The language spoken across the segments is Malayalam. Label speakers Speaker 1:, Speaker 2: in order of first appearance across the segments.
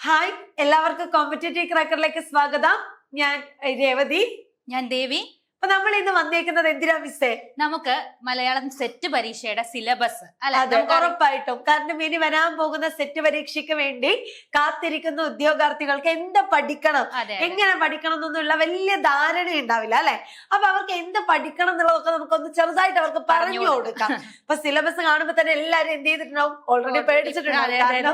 Speaker 1: ഹായ്, എല്ലാവർക്കും കോമ്പറ്റേറ്റീവ് ക്രാക്കറിലേക്ക് സ്വാഗതം. ഞാൻ രേവതി.
Speaker 2: ഞാൻ ദേവി.
Speaker 1: അപ്പൊ നമ്മൾ ഇന്ന് വന്നേക്കുന്നത് എന്തിനാ മിസ്സേ?
Speaker 2: നമുക്ക് മലയാളം സെറ്റ് പരീക്ഷയുടെ സിലബസ്
Speaker 1: ഉറപ്പായിട്ടും. കാരണം ഇനി വരാൻ പോകുന്ന സെറ്റ് പരീക്ഷയ്ക്ക് വേണ്ടി കാത്തിരിക്കുന്ന ഉദ്യോഗാർത്ഥികൾക്ക് എന്ത് പഠിക്കണം, എങ്ങനെ പഠിക്കണം എന്നൊന്നുള്ള വലിയ ധാരണ ഉണ്ടാവില്ല അല്ലെ. അപ്പൊ അവർക്ക് എന്ത് പഠിക്കണം എന്നുള്ളതൊക്കെ നമുക്കൊന്ന് ചെറുതായിട്ട് അവർക്ക് പറഞ്ഞു കൊടുക്കാം. അപ്പൊ സിലബസ് കാണുമ്പോ തന്നെ എല്ലാരും എന്ത് ചെയ്തിട്ടുണ്ടാവും? ഓൾറെഡി പേടിച്ചിട്ടുണ്ടാവും. കാരണം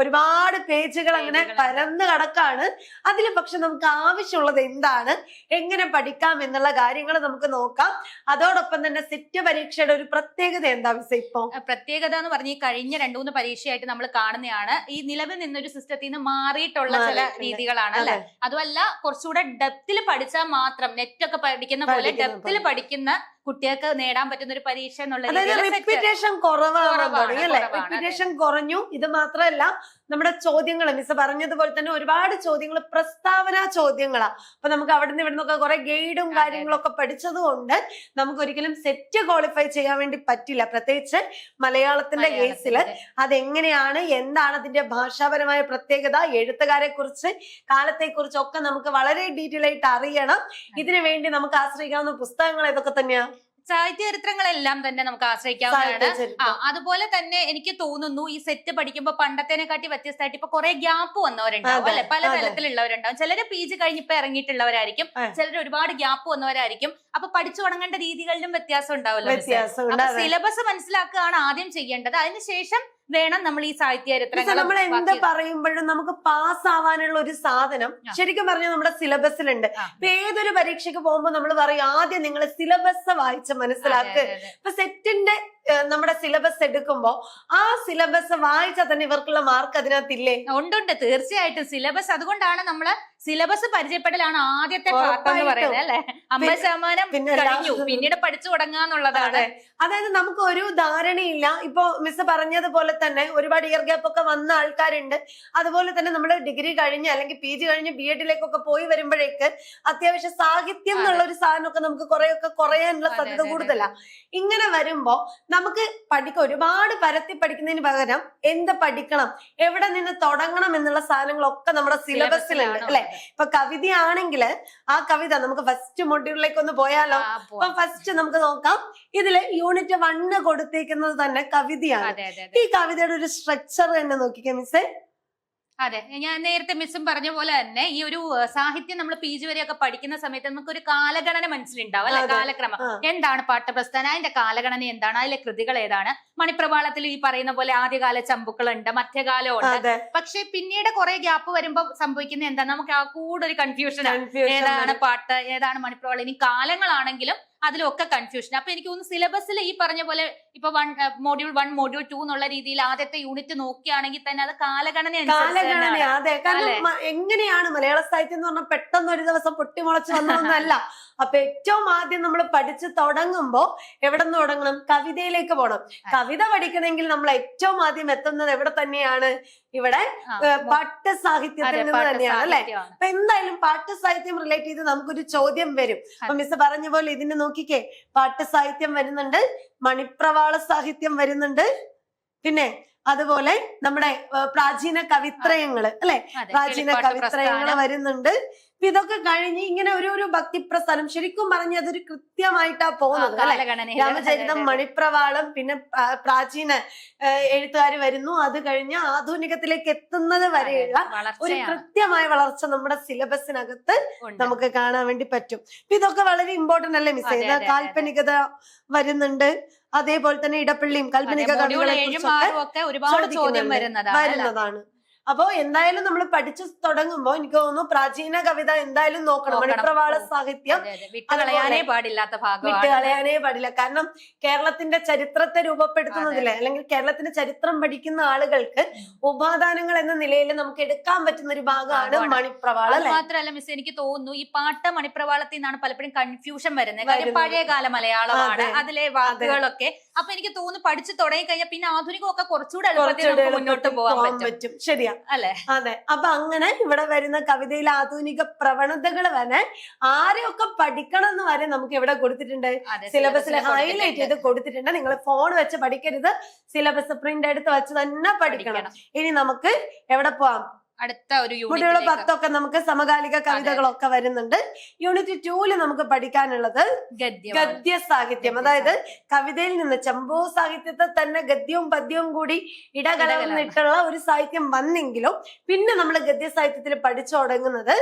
Speaker 1: ഒരുപാട് പേജുകൾ അങ്ങനെ പരന്ന് കിടക്കാണ്. അതിൽ പക്ഷെ നമുക്ക് ആവശ്യമുള്ളത് എന്താണ്, എങ്ങനെ പഠിക്കാം എന്നുള്ള കാര്യങ്ങൾ നമുക്ക് നോക്കാം. അതോടൊപ്പം തന്നെ സെറ്റ് പരീക്ഷയുടെ ഒരു പ്രത്യേകത എന്താ മിസ്? ഇപ്പൊ
Speaker 2: പ്രത്യേകത എന്ന് പറഞ്ഞ കഴിഞ്ഞ 2-3 പരീക്ഷയായിട്ട് നമ്മൾ കാണുന്നതാണ് ഈ നിലവിൽ നിന്നൊരു സിസ്റ്റത്തിൽ നിന്ന് മാറിയിട്ടുള്ള ചില രീതികളാണ് അല്ലെ. അതുമല്ല, കുറച്ചുകൂടെ ഡെപ്തിൽ പഠിച്ചാൽ മാത്രം നെറ്റ് ഒക്കെ പഠിക്കുന്ന പോലെ ഡെപ്തിൽ പഠിക്കുന്ന കുട്ടികൾക്ക് നേടാൻ പറ്റുന്ന ഒരു പരീക്ഷ എന്നുള്ള
Speaker 1: റിപ്പീറ്റേഷൻ റിപ്പീറ്റേഷൻ കുറഞ്ഞു. ഇത് മാത്രമല്ല, നമ്മുടെ ചോദ്യങ്ങൾ മിസ് പറഞ്ഞതുപോലെ തന്നെ ഒരുപാട് ചോദ്യങ്ങൾ പ്രസ്താവന ചോദ്യങ്ങളാ. അപ്പൊ നമുക്ക് അവിടെ നിന്ന് ഇവിടെ നിന്നൊക്കെ കുറെ ഗൈഡും കാര്യങ്ങളൊക്കെ പഠിച്ചത് കൊണ്ട് നമുക്ക് ഒരിക്കലും സെറ്റ് ക്വാളിഫൈ ചെയ്യാൻ വേണ്ടി പറ്റില്ല. പ്രത്യേകിച്ച് മലയാളത്തിന്റെ കേസിൽ അതെങ്ങനെയാണ്, എന്താണ് അതിന്റെ ഭാഷാപരമായ പ്രത്യേകത, എഴുത്തുകാരെ കുറിച്ച്, കാലത്തെ കുറിച്ചൊക്കെ നമുക്ക് വളരെ ഡീറ്റെയിൽ ആയിട്ട് അറിയണം. ഇതിനു വേണ്ടി നമുക്ക് ആശ്രയിക്കാവുന്ന പുസ്തകങ്ങൾ ഏതൊക്കെ തന്നെയാ?
Speaker 2: സാഹിത്യ ചരിത്രങ്ങളെല്ലാം തന്നെ നമുക്ക് ആശ്രയിക്കാവുന്നതാണ്. അതുപോലെ തന്നെ എനിക്ക് തോന്നുന്നു ഈ സെറ്റ് പഠിക്കുമ്പോൾ പണ്ടത്തേനെക്കാട്ടി വ്യത്യസ്തമായിട്ട് ഇപ്പൊ കുറെ ഗ്യാപ്പ് വന്നവരുണ്ടാവും അല്ലെ. പല തലത്തിലുള്ളവരുണ്ടാവും. ചിലര് PG കഴിഞ്ഞിപ്പോ ഇറങ്ങിയിട്ടുള്ളവരായിരിക്കും, ചിലര് ഒരുപാട് ഗ്യാപ്പ് വന്നവരായിരിക്കും. അപ്പൊ പഠിച്ചു തുടങ്ങേണ്ട രീതികളിലും വ്യത്യാസം ഉണ്ടാവുമല്ലോ. അപ്പൊ സിലബസ് മനസ്സിലാക്കുകയാണ് ആദ്യം ചെയ്യേണ്ടത്. അതിനുശേഷം വേണം നമ്മൾ ഈ സാഹിത്യ ചരിത്രങ്ങൾ.
Speaker 1: നമ്മൾ എന്ത് പറയുമ്പോഴും നമുക്ക് പാസ് ആവാനുള്ള ഒരു സാധനം ശരിക്കും പറഞ്ഞാൽ നമ്മുടെ സിലബസിലുണ്ട്. ഇപ്പൊ ഏതൊരു പരീക്ഷയ്ക്ക് പോകുമ്പോൾ നമ്മൾ പറയും ആദ്യം നിങ്ങൾ സിലബസ് വായിച്ച് മനസ്സിലാക്കുക. ഇപ്പൊ സെറ്റിന്റെ നമ്മുടെ സിലബസ് എടുക്കുമ്പോ ആ സിലബസ് വായിച്ചാൽ തന്നെ ഇവർക്കുള്ള മാർക്ക് അതിനകത്തില്ലേ?
Speaker 2: ഉണ്ട്, തീർച്ചയായിട്ടും. സിലബസ് അതുകൊണ്ടാണ് നമ്മള് സിലബസ് പരിചയപ്പെടലാണ് ആദ്യത്തെ പാർട്ട് എന്ന് പറയുന്നത് അല്ലെ. 50% കഴിഞ്ഞു, പിന്നീട് പഠിച്ചു തുടങ്ങാന്നുള്ളതാണ്.
Speaker 1: അതായത് നമുക്ക് ഒരു ധാരണയില്ല. ഇപ്പൊ മിസ് പറഞ്ഞതുപോലെ തന്നെ ഒരുപാട് ഇയർ ഗ്യാപ്പ് ഒക്കെ വന്ന ആൾക്കാരുണ്ട്. അതുപോലെ തന്നെ നമ്മൾ ഡിഗ്രി കഴിഞ്ഞ് അല്ലെങ്കിൽ PG കഴിഞ്ഞ് BEdലേക്കൊക്കെ പോയി വരുമ്പോഴേക്ക് അത്യാവശ്യം സാഹിത്യം എന്നുള്ള ഒരു സാധനമൊക്കെ നമുക്ക് കുറെയൊക്കെ കുറയാനുള്ള സാധ്യത കൂടുതലാ. ഇങ്ങനെ വരുമ്പോ നമുക്ക് ഒരുപാട് പരത്തി പഠിക്കുന്നതിന് പകരം എന്ത് പഠിക്കണം, എവിടെ നിന്ന് തുടങ്ങണം എന്നുള്ള സാധനങ്ങളൊക്കെ നമ്മുടെ സിലബസിലുണ്ട് അല്ലെ. ഇപ്പൊ കവിതയാണെങ്കിൽ ആ കവിത നമുക്ക് ഫസ്റ്റ് മൊഡ്യൂളിലേക്ക് ഒന്ന് പോയാലോ? അപ്പൊ ഫസ്റ്റ് നമുക്ക് നോക്കാം. ഇതില് യൂണിറ്റ് 1 കൊടുത്തേക്കുന്നത് തന്നെ കവിതയാണ്. ഈ കവിതയുടെ ഒരു സ്ട്രക്ചർ തന്നെ നോക്കിക്കേ മിസ്സേ.
Speaker 2: അതെ, ഞാൻ നേരത്തെ മിസ്സും പറഞ്ഞ പോലെ തന്നെ ഈ ഒരു സാഹിത്യം നമ്മൾ PG വരെയൊക്കെ പഠിക്കുന്ന സമയത്ത് നമുക്ക് ഒരു കാലഗണന മനസ്സിലുണ്ടാവും അല്ലെ. കാലക്രമം എന്താണ്, പാഠപ്രസ്ഥാനം, അതിന്റെ കാലഗണന എന്താണ്, അതിലെ കൃതികൾ ഏതാണ്. മണിപ്രവാളത്തിൽ ഈ പറയുന്ന പോലെ ആദ്യകാല ചമ്പുക്കളുണ്ട്, മധ്യകാലമുണ്ട്. പക്ഷെ പിന്നീട് കുറെ ഗ്യാപ്പ് വരുമ്പോ സംഭവിക്കുന്ന എന്താ, നമുക്ക് ആ കൂടുതൽ കൺഫ്യൂഷൻ. ഏതാണ് പാട്ട്, ഏതാണ് മണിപ്രവാളം. ഇനി കാലങ്ങളാണെങ്കിലും അതിലൊക്കെ കൺഫ്യൂഷൻ. അപ്പൊ എനിക്ക് തോന്നുന്നു സിലബസിൽ ഈ പറഞ്ഞ പോലെ ഇപ്പൊ മോഡ്യൂൾ 1 മോഡ്യൂൾ 2 എന്നുള്ള രീതിയിൽ ആദ്യത്തെ യൂണിറ്റ് നോക്കുകയാണെങ്കിൽ തന്നെ അത് കാലഗണന.
Speaker 1: അതെ, കാരണം എങ്ങനെയാണ് മലയാള സാഹിത്യം എന്ന് പറഞ്ഞാൽ പെട്ടെന്ന് ഒരു ദിവസം പൊട്ടിമുളച്ച് വന്നതൊന്നല്ല. അപ്പൊ ഏറ്റവും ആദ്യം നമ്മൾ പഠിച്ചു തുടങ്ങുമ്പോ എവിടെ നിന്ന് തുടങ്ങണം? കവിതയിലേക്ക് പോകണം. കവിത പഠിക്കണമെങ്കിൽ നമ്മൾ ഏറ്റവും ആദ്യം എത്തുന്നത് എവിടെ തന്നെയാണ്? ഇവിടെ പാഠ്യസാഹിത്യത്തിൽ നിന്ന് തന്നെയാണ് അല്ലെ. അപ്പൊ എന്തായാലും പാഠ്യസാഹിത്യം റിലേറ്റ് ചെയ്ത് നമുക്കൊരു ചോദ്യം വരും. അപ്പൊ മിസ് പറഞ്ഞ പോലെ ഇതിന് നോക്കിക്കേ, പാഠ്യസാഹിത്യം വരുന്നുണ്ട്, മണിപ്രവാള സാഹിത്യം വരുന്നുണ്ട്, പിന്നെ അതുപോലെ നമ്മുടെ പ്രാചീന കവിത്രയങ്ങള് അല്ലെ, പ്രാചീന കവിത്രയങ്ങള് വരുന്നുണ്ട്. ഇതൊക്കെ കഴിഞ്ഞ് ഇങ്ങനെ ഒരു ഭക്തിപ്രസ്ഥാനം ശരിക്കും പറഞ്ഞ അതൊരു കൃത്യമായിട്ടാ പോകുന്നത് അല്ലെ. രാമചരിതം, മണിപ്രവാളം, പിന്നെ പ്രാചീന എഴുത്തുകാർ വരുന്നു. അത് കഴിഞ്ഞ് ആധുനികത്തിലേക്ക് എത്തുന്നത് വരെയുള്ള ഒരു കൃത്യമായ വളർച്ച നമ്മുടെ സിലബസിനകത്ത് നമുക്ക് കാണാൻ വേണ്ടി പറ്റും. ഇതൊക്കെ വളരെ ഇമ്പോർട്ടന്റ് അല്ലേ മിസ്? കാൽപ്പനികത വരുന്നുണ്ട്, അതേപോലെ തന്നെ ഇടപ്പള്ളിയും കാൽപ്പനിക കവികളെ വരുന്നതാണ്. അപ്പൊ എന്തായാലും നമ്മൾ പഠിച്ചു തുടങ്ങുമ്പോ എനിക്ക് തോന്നുന്നു പ്രാചീന കവിത എന്തായാലും നോക്കണം. മണിപ്രവാള സാഹിത്യം
Speaker 2: വിട്ടുകളയാനേ
Speaker 1: പാടില്ല. കാരണം കേരളത്തിന്റെ ചരിത്രത്തെ രൂപപ്പെടുത്തുന്നതില് അല്ലെങ്കിൽ കേരളത്തിന്റെ ചരിത്രം പഠിക്കുന്ന ആളുകൾക്ക് ഉപാദാനങ്ങൾ എന്ന നിലയിൽ നമുക്ക് എടുക്കാൻ പറ്റുന്ന ഒരു ഭാഗമാണ് മണിപ്രവാളം.
Speaker 2: അത് മാത്രമല്ല മിസ്, എനിക്ക് തോന്നുന്നു ഈ പാട്ട് മണിപ്രവാളത്തിൽ നിന്നാണ് പലപ്പോഴും കൺഫ്യൂഷൻ വരുന്നത്. കാര്യം പഴയകാല മലയാളമാണ് അതിലെ വാക്കുകളൊക്കെ. അപ്പൊ എനിക്ക് തോന്നുന്നു പഠിച്ചു തുടങ്ങി കഴിഞ്ഞാൽ പിന്നെ ആധുനികമൊക്കെ കുറച്ചുകൂടെ എളുപ്പത്തിൽ മുന്നോട്ട് പോകാൻ പറ്റും.
Speaker 1: ശരിയാ
Speaker 2: അല്ലെ.
Speaker 1: അതെ, അപ്പൊ അങ്ങനെ ഇവിടെ വരുന്ന കവിതയിലെ ആധുനിക പ്രവണതകൾ വരെ ആരെയൊക്കെ പഠിക്കണം എന്ന് വരെ നമുക്ക് ഇവിടെ കൊടുത്തിട്ടുണ്ട്, സിലബസിൽ ഹൈലൈറ്റ് ചെയ്ത് കൊടുത്തിട്ടുണ്ട്. നിങ്ങൾ ഫോൺ വെച്ച് പഠിക്കരുത്, സിലബസ് പ്രിന്റ് എടുത്ത് വെച്ച് തന്നെ പഠിക്കണം. ഇനി നമുക്ക് എവിടെ പോവാം?
Speaker 2: അടുത്ത ഒരു
Speaker 1: മൊഡ്യൂൾ 10 ഒക്കെ നമുക്ക് സമകാലിക കവിതകളൊക്കെ വരുന്നുണ്ട്. യൂണിറ്റ് 2 നമുക്ക് പഠിക്കാനുള്ളത് ഗദ്യ സാഹിത്യം. അതായത് കവിതയിൽ നിന്ന് ചമ്പോ സാഹിത്യത്തെ തന്നെ ഗദ്യവും പദ്യവും കൂടി ഇടകലർന്നിട്ടുള്ള ഒരു സാഹിത്യം വന്നെങ്കിലും പിന്നെ നമ്മൾ ഗദ്യ സാഹിത്യത്തിൽ പഠിച്ചു തുടങ്ങുന്നത്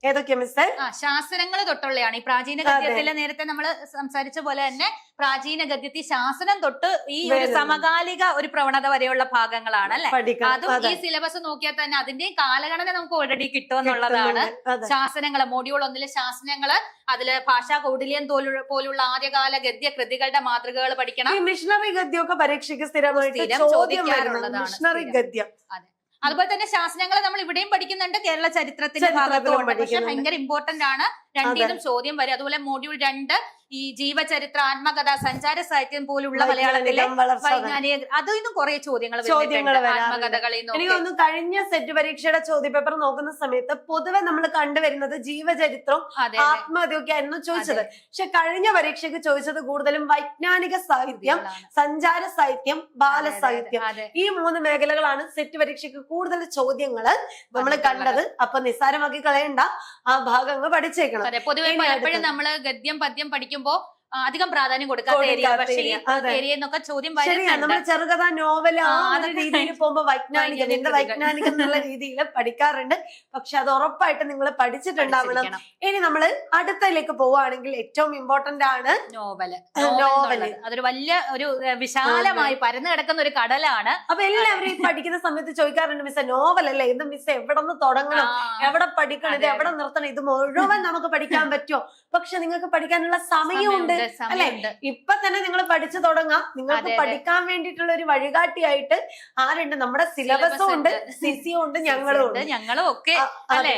Speaker 1: ഏതൊക്കെയാ മിസ്സേ?
Speaker 2: ശാസനങ്ങൾ തൊട്ടുള്ളതാണ്. ഈ പ്രാചീന ഗദ്യത്തിലെ നേരത്തെ നമ്മൾ സംസാരിച്ച പോലെ തന്നെ പ്രാചീന ഗദ്യത്തിൽ ശാസനം തൊട്ട് ഈ ഒരു സമകാലിക ഒരു പ്രവണത വരെയുള്ള ഭാഗങ്ങളാണ് അല്ലെ. അതും ഈ സിലബസ് നോക്കിയാൽ തന്നെ അതിന്റെയും കാലഗണന നമുക്ക് ഓൾറെഡി കിട്ടുമെന്നുള്ളതാണ്. ശാസനങ്ങള് മൊഡ്യൂൾ 1 ശാസനങ്ങള്, അതില് ഭാഷാ കൗടില്യം പോലുള്ള ആദ്യകാല ഗദ്യ കൃതികളുടെ മാതൃകകൾ പഠിക്കണം.
Speaker 1: മിഷണറി ഗദ്യമൊക്കെ പരീക്ഷയ്ക്ക് സ്ഥിരമായിട്ട് ചോദിക്കാറുള്ളതാണ്. മിഷണറി ഗദ്യം. അതെ.
Speaker 2: അതുപോലെ തന്നെ ശാസനങ്ങൾ നമ്മൾ ഇവിടെയും പഠിക്കുന്നുണ്ട്, കേരള ചരിത്രത്തിന്റെ ഭാഗത്തും. പക്ഷെ ഭയങ്കര ഇമ്പോർട്ടന്റ് ആണ്, രണ്ടിനും ചോദ്യം വരും. അതുപോലെ മോഡ്യൂൾ 2 ഈ ജീവചരിത്ര, ആത്മകഥ, സഞ്ചാര സാഹിത്യം പോലുള്ള മലയാളത്തിലെ വൈജ്ഞാനിക, അതിന്നും കുറെ ചോദ്യങ്ങൾ ആത്മകഥകളിൽ നിന്ന്.
Speaker 1: എനിക്ക് തോന്നുന്നു കഴിഞ്ഞ സെറ്റ് പരീക്ഷയുടെ ചോദ്യപേപ്പർ നോക്കുന്ന സമയത്ത് പൊതുവെ നമ്മൾ കണ്ടുവരുന്നത് ജീവചരിത്രവും ആത്മകഥയൊക്കെ ആയിരുന്നു ചോദിച്ചത്. പക്ഷെ കഴിഞ്ഞ പരീക്ഷയ്ക്ക് ചോദിച്ചത് കൂടുതലും വൈജ്ഞാനിക സാഹിത്യം, സഞ്ചാര സാഹിത്യം, ബാലസാഹിത്യം, ഈ 3 മേഖലകളാണ് സെറ്റ് പരീക്ഷയ്ക്ക് കൂടുതൽ ചോദ്യങ്ങള് നമ്മൾ കണ്ടത്. അപ്പൊ നിസ്സാരമാക്കി കളയണ്ട, ആ ഭാഗങ്ങൾ പഠിച്ചേക്കണം.
Speaker 2: പൊതുവെ പലപ്പോഴും നമ്മള് ഗദ്യം പദ്യം പഠിക്കുമ്പോ അധികം പ്രാധാന്യം കൊടുക്കാത്ത ഏരിയ, പക്ഷേ ഏരിയ എന്നൊക്കെ ചോദ്യം
Speaker 1: നമ്മൾ ചെറുകഥ, നോവൽ ആ ഒരു രീതിയിൽ പോകുമ്പോ വൈജ്ഞാനികം വൈജ്ഞാനികം എന്നുള്ള രീതിയിൽ പഠിക്കാറുണ്ട്. പക്ഷെ അത് ഉറപ്പായിട്ട് നിങ്ങൾ പഠിച്ചിട്ടുണ്ടാവണം. ഇനി നമ്മള് അടുത്തതിലേക്ക് പോവുകയാണെങ്കിൽ ഏറ്റവും ഇമ്പോർട്ടന്റ് ആണ് നോവല്.
Speaker 2: അതൊരു വലിയ ഒരു വിശാലമായി പരന്നു കിടക്കുന്ന ഒരു കടലാണ്.
Speaker 1: അപ്പൊ എല്ലാവരും ഈ പഠിക്കുന്ന സമയത്ത് ചോദിക്കാറുണ്ട്, മിസ്സേ നോവൽ അല്ലേ ഇത്, മിസ്സേ എവിടെ നിന്ന് തുടങ്ങണം, എവിടെ പഠിക്കണം, ഇത് എവിടെ നിർത്തണം, ഇത് മുഴുവൻ നമുക്ക് പഠിക്കാൻ പറ്റുമോ? പക്ഷെ നിങ്ങൾക്ക് പഠിക്കാനുള്ള സമയമുണ്ട് അല്ലെ. ഇപ്പൊ തന്നെ നിങ്ങൾ പഠിച്ചു തുടങ്ങാം. നിങ്ങൾക്ക് പഠിക്കാൻ വേണ്ടിയിട്ടുള്ള ഒരു വഴികാട്ടിയായിട്ട് ആരുണ്ട്? നമ്മുടെ സിലബസും ഉണ്ട്, സിസിയും ഉണ്ട്,
Speaker 2: ഞങ്ങളും ഒക്കെ അല്ലെ.